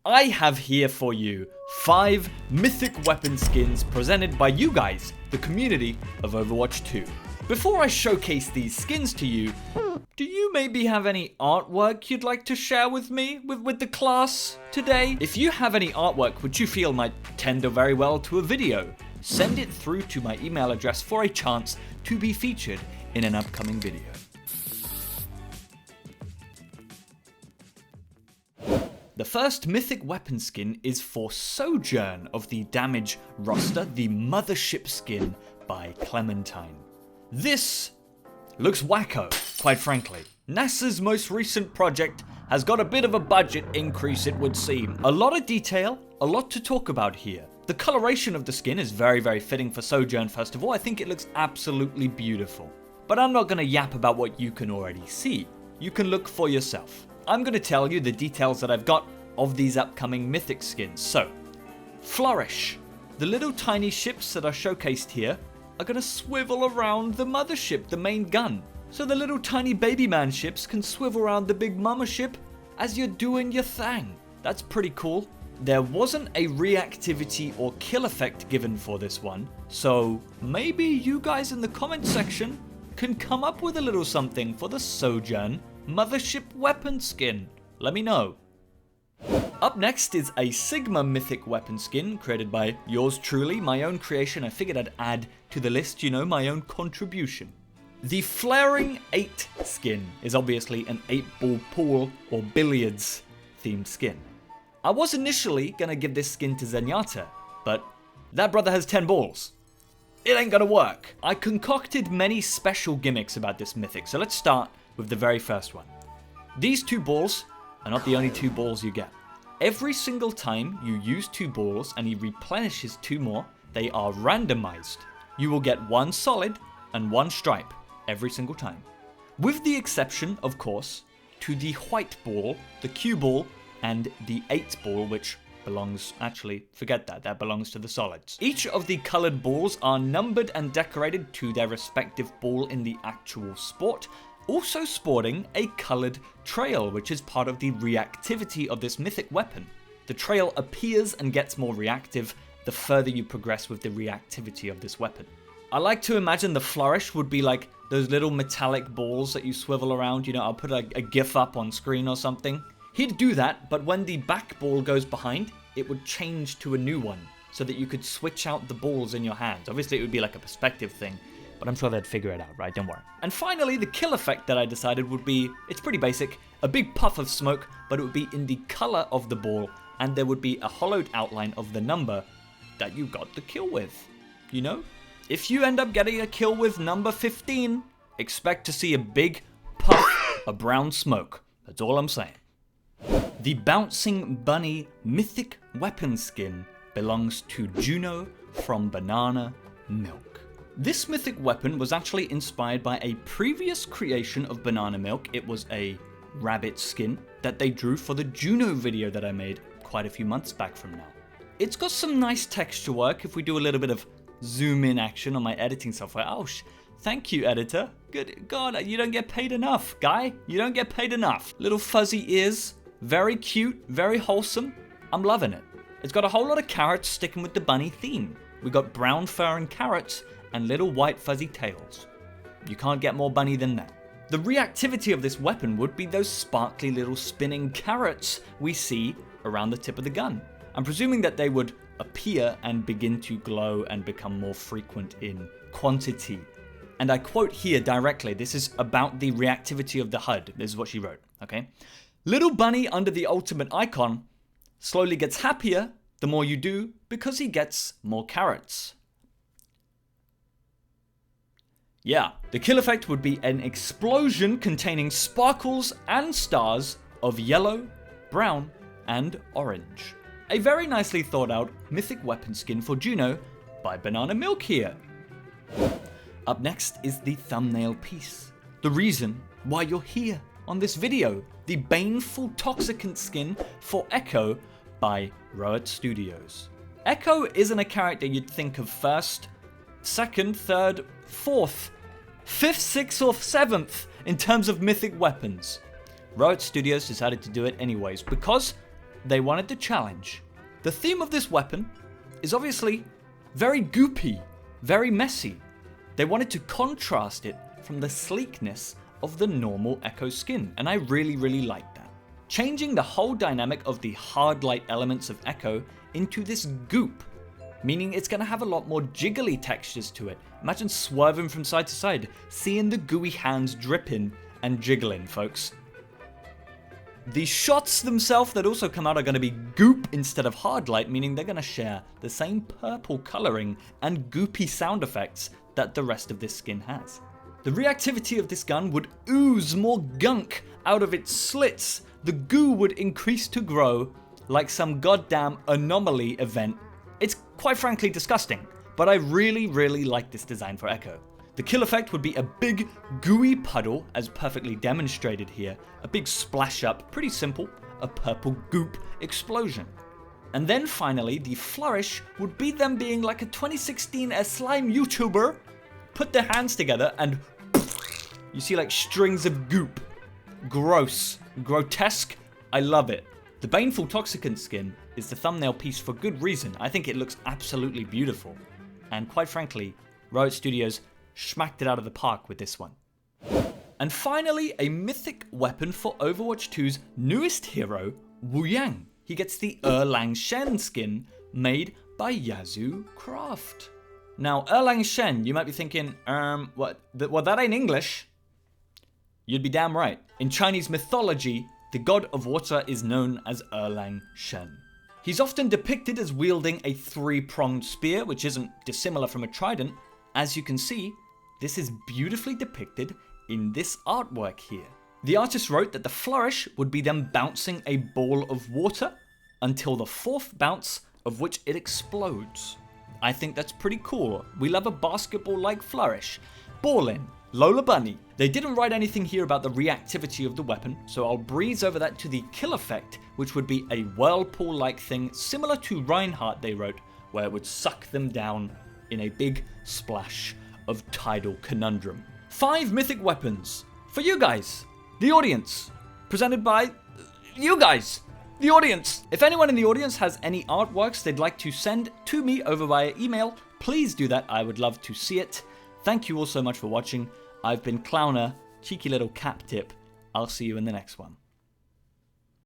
I have here for you 5 Mythic Weapon skins presented by you guys, the community of Overwatch 2. Before I showcase these skins to you, do you maybe have any artwork you'd like to share with me, with the class today? If you have any artwork which you feel might tender very well to a video, send it through to my email address for a chance to be featured in an upcoming video. The first Mythic Weapon skin is for Sojourn of the Damage roster, the Mothership skin by Clementine. This looks wacko, quite frankly. NASA's most recent project has got a bit of a budget increase, it would seem. A lot of detail, a lot to talk about here. The coloration of the skin is very, very fitting for Sojourn, first of all. I think it looks absolutely beautiful. But I'm not going to yap about what you can already see. You can look for yourself. I'm going to tell you the details that I've got of these upcoming Mythic skins. So, Flourish. The little tiny ships that are showcased here are going to swivel around the mothership, the main gun. So the little tiny baby man ships can swivel around the big mama ship as you're doing your thing. That's pretty cool. There wasn't a reactivity or kill effect given for this one, so maybe you guys in the comment section can come up with a little something for the Sojourn Mothership Weapon skin. Let me know. Up next is a Sigma Mythic Weapon skin created by yours truly, my own creation. I figured I'd add to the list, you know, my own contribution. The Flaring 8 skin is obviously an 8-ball pool or billiards themed skin. I was initially going to give this skin to Zenyatta, but that brother has 10 balls. It ain't gonna work. I concocted many special gimmicks about this mythic, so let's start with the very first one. These 2 balls are not the only 2 balls you get. Every single time you use 2 balls and he replenishes 2 more, they are randomized. You will get 1 solid and 1 stripe every single time. With the exception, of course, to the white ball, the Q ball, and the 8 ball, which belongs, actually, forget that, that belongs to the solids. Each of the colored balls are numbered and decorated to their respective ball in the actual sport, also sporting a colored trail, which is part of the reactivity of this mythic weapon. The trail appears and gets more reactive the further you progress with the reactivity of this weapon. I like to imagine the Flourish would be like those little metallic balls that you swivel around, you know, I'll put a GIF up on screen or something. He'd do that, but when the back ball goes behind, it would change to a new one, so that you could switch out the balls in your hands. Obviously, it would be like a perspective thing, but I'm sure they'd figure it out, right? Don't worry. And finally, the kill effect that I decided would be, it's pretty basic, a big puff of smoke, but it would be in the color of the ball, and there would be a hollowed outline of the number that you got the kill with, you know? If you end up getting a kill with number 15, expect to see a big puff of brown smoke. That's all I'm saying. The Bouncing Bunny Mythic Weapon skin belongs to Juno from BananaMilk. This mythic weapon was actually inspired by a previous creation of BananaMilk. It was a rabbit skin that they drew for the Juno video that I made quite a few months back from now. It's got some nice texture work if we do a little bit of zoom in action on my editing software. Oh, thank you, editor. Good God, you don't get paid enough, guy. You don't get paid enough. Little fuzzy ears. Very cute, very wholesome. I'm loving it. It's got a whole lot of carrots sticking with the bunny theme. We got brown fur and carrots and little white fuzzy tails. You can't get more bunny than that. The reactivity of this weapon would be those sparkly little spinning carrots we see around the tip of the gun. I'm presuming that they would appear and begin to glow and become more frequent in quantity. And I quote here directly, this is about the reactivity of the HUD. This is what she wrote, okay? Little bunny under the ultimate icon slowly gets happier the more you do because he gets more carrots. Yeah, the kill effect would be an explosion containing sparkles and stars of yellow, brown, and orange. A very nicely thought out mythic weapon skin for Juno by BananaMilk here. Up next is the thumbnail piece. The reason why you're here on this video. The Baneful Toxicant skin for Echo by Roert Studios. Echo isn't a character you'd think of first, second, third, fourth, fifth, sixth, or seventh in terms of mythic weapons. Roert Studios decided to do it anyways because they wanted to challenge. The theme of this weapon is obviously very goopy, very messy. They wanted to contrast it from the sleekness of the normal Echo skin, and I really, really like that. Changing the whole dynamic of the hard light elements of Echo into this goop, meaning it's going to have a lot more jiggly textures to it. Imagine swerving from side to side, seeing the gooey hands dripping and jiggling, folks. The shots themselves that also come out are going to be goop instead of hard light, meaning they're going to share the same purple coloring and goopy sound effects that the rest of this skin has. The reactivity of this gun would ooze more gunk out of its slits. The goo would increase to grow like some goddamn anomaly event. It's quite frankly disgusting, but I really, really like this design for Echo. The kill effect would be a big gooey puddle, as perfectly demonstrated here, a big splash up, pretty simple, a purple goop explosion. And then finally, the flourish would be them being like a 2016 slime YouTuber, put their hands together and you see like strings of goop. Gross, grotesque, I love it. The Baneful Toxicant skin is the thumbnail piece for good reason. I think it looks absolutely beautiful. And quite frankly, Roert Studios smacked it out of the park with this one. And finally, a mythic weapon for Overwatch 2's newest hero, Wu Yang. He gets the Erlang Shen skin made by YazooCraft. Now, Erlang Shen, you might be thinking, what, that ain't English? You'd be damn right. In Chinese mythology, the god of water is known as Erlang Shen. He's often depicted as wielding a three-pronged spear, which isn't dissimilar from a trident. As you can see, this is beautifully depicted in this artwork here. The artist wrote that the flourish would be them bouncing a ball of water until the fourth bounce of which it explodes. I think that's pretty cool. We love a basketball-like flourish. Ballin', Lola Bunny. They didn't write anything here about the reactivity of the weapon, so I'll breeze over that to the kill effect, which would be a whirlpool-like thing similar to Reinhardt they wrote, where it would suck them down in a big splash of tidal conundrum. 5 mythic weapons for you guys, the audience, presented by you guys, the audience. If anyone in the audience has any artworks they'd like to send to me over via email, please do that. I would love to see it. Thank you all so much for watching. I've been Clowner, cheeky little cap tip. I'll see you in the next one.